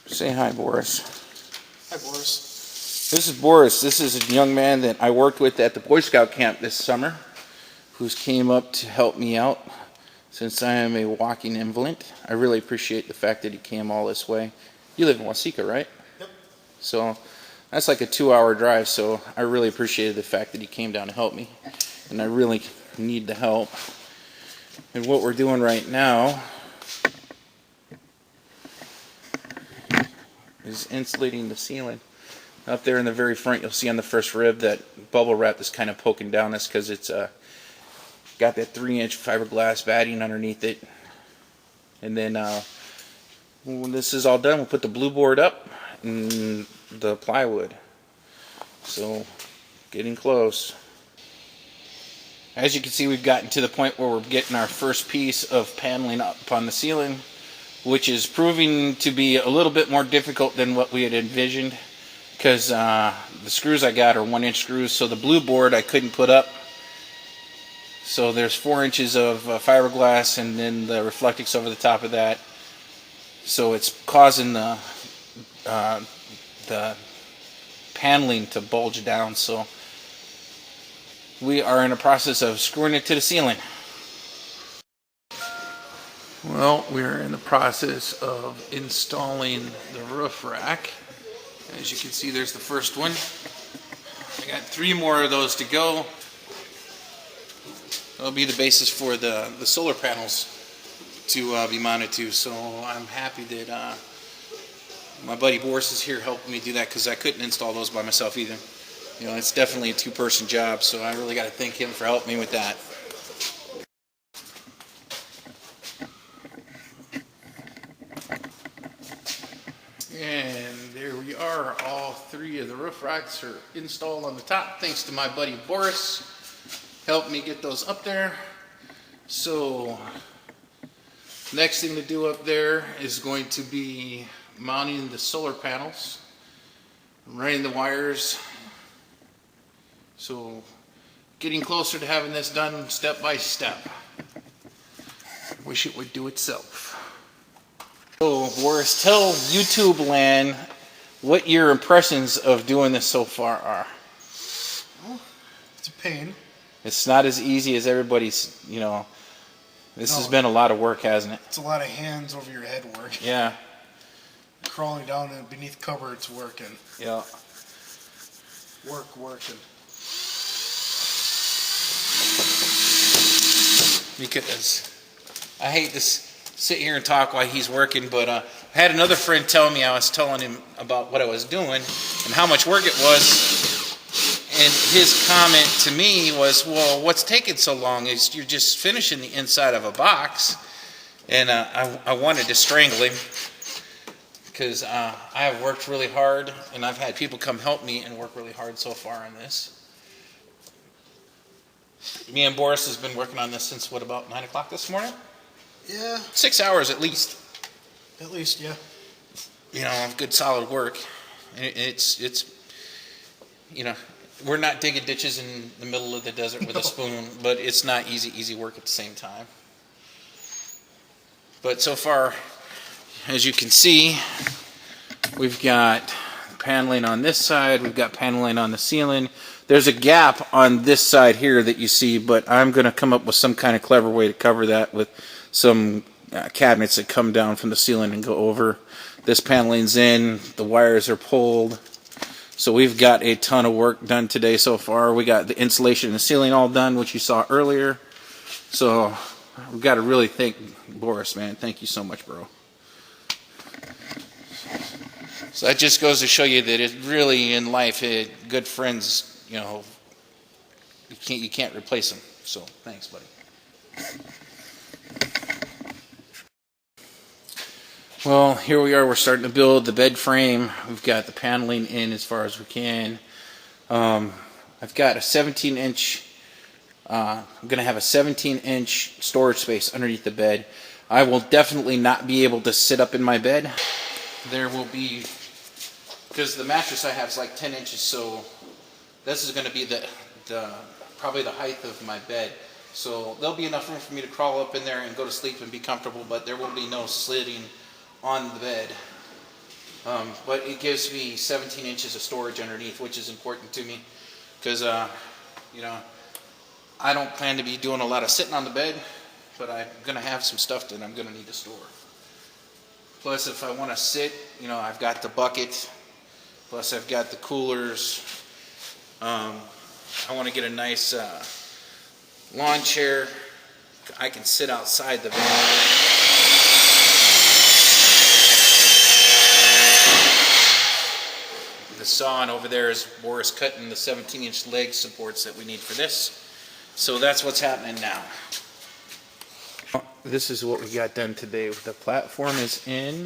Say hi, Boris. Hi, Boris. This is Boris. This is a young man that I worked with at the Boy Scout camp this summer, who's came up to help me out since I am a walking invalid. I really appreciate the fact that he came all this way. You live in Waseca, right? Yep. So that's like a 2-hour drive, so I really appreciated the fact that he came down to help me. And I really need the help. And what we're doing right now is insulating the ceiling. Up there in the very front, you'll see on the first rib that bubble wrap is kind of poking down. That's because it's got that 3-inch fiberglass batting underneath it. And then when this is all done, we'll put the blue board up and the plywood. So, getting close. As you can see, we've gotten to the point where we're getting our first piece of paneling up on the ceiling, which is proving to be a little bit more difficult than what we had envisioned, because the screws I got are 1-inch screws, so the blue board I couldn't put up. So there's 4 inches of fiberglass and then the reflectix over the top of that. So it's causing the paneling to bulge down. So we are in the process of screwing it to the ceiling. Well, we're in the process of installing the roof rack. As you can see, there's the first one. I got 3 more of those to go. That'll be the basis for the solar panels to be mounted to. So I'm happy that my buddy Boris is here helping me do that, because I couldn't install those by myself either. You know, it's definitely a 2-person job, so I really got to thank him for helping me with that. And there we are. All 3 of the roof racks are installed on the top, thanks to my buddy Boris. Helped me get those up there. So next thing to do up there is going to be mounting the solar panels, running the wires. So getting closer to having this done step by step. Wish it would do itself. So Boris, tell YouTube land what your impressions of doing this so far are. Well, it's a pain. It's not as easy as everybody's, you know. This has been a lot of work, hasn't it? It's a lot of hands over your head work. Yeah. Crawling down beneath cupboards working. Yeah. Working. Because I hate to sit here and talk while he's working, but I had another friend tell me, I was telling him about what I was doing and how much work it was. And his comment to me was, well, what's taking so long is you're just finishing the inside of a box. And I wanted to strangle him, because I have worked really hard, and I've had people come help me and work really hard so far on this. Me and Boris has been working on this since, what, about 9 o'clock this morning? Yeah. 6 hours at least. At least, yeah. You know, good solid work. And it's you know, we're not digging ditches in the middle of the desert with a spoon, but it's not easy work at the same time. But so far, as you can see, we've got paneling on this side, we've got paneling on the ceiling. There's a gap on this side here that you see, but I'm going to come up with some kind of clever way to cover that with some cabinets that come down from the ceiling and go over. This paneling's in, the wires are pulled. So we've got a ton of work done today so far. We got the insulation and the ceiling all done, which you saw earlier. So we've got to really thank Boris, man. Thank you so much, bro. So that just goes to show you that it really, in life, good friends, you know, you can't replace them. So thanks, buddy. Well, here we are. We're starting to build the bed frame. We've got the paneling in as far as we can. I've got a 17-inch, I'm going to have a 17-inch storage space underneath the bed. I will definitely not be able to sit up in my bed. There will be, because the mattress I have is like 10 inches, so this is going to be probably the height of my bed. So there'll be enough room for me to crawl up in there and go to sleep and be comfortable, but there will be no sliding on the bed. But it gives me 17 inches of storage underneath, which is important to me because, you know, I don't plan to be doing a lot of sitting on the bed, but I'm going to have some stuff that I'm going to need to store. Plus, if I want to sit, you know, I've got the bucket, plus I've got the coolers. I want to get a nice lawn chair. I can sit outside the van. The saw over there is Boris cutting the 17-inch leg supports that we need for this. So that's what's happening now. This is what we got done today. The platform is in.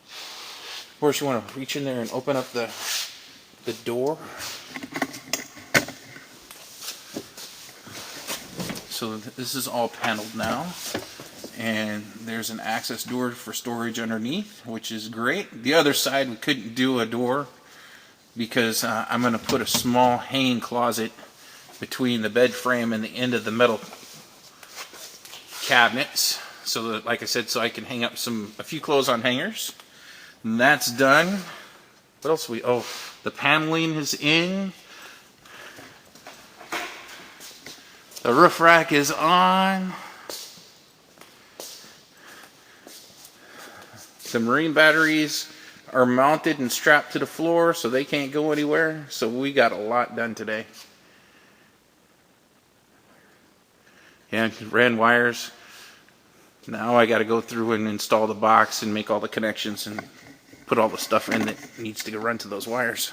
Of course, you want to reach in there and open up the door. So this is all paneled now. And there's an access door for storage underneath, which is great. The other side, we couldn't do a door because I'm going to put a small hanging closet between the bed frame and the end of the metal cabinets. So that, like I said, so I can hang up a few clothes on hangers. And that's done. What else the paneling is in. The roof rack is on. The marine batteries are mounted and strapped to the floor so they can't go anywhere. So we got a lot done today. Yeah, ran wires. Now I got to go through and install the box and make all the connections and put all the stuff in that needs to go run to those wires.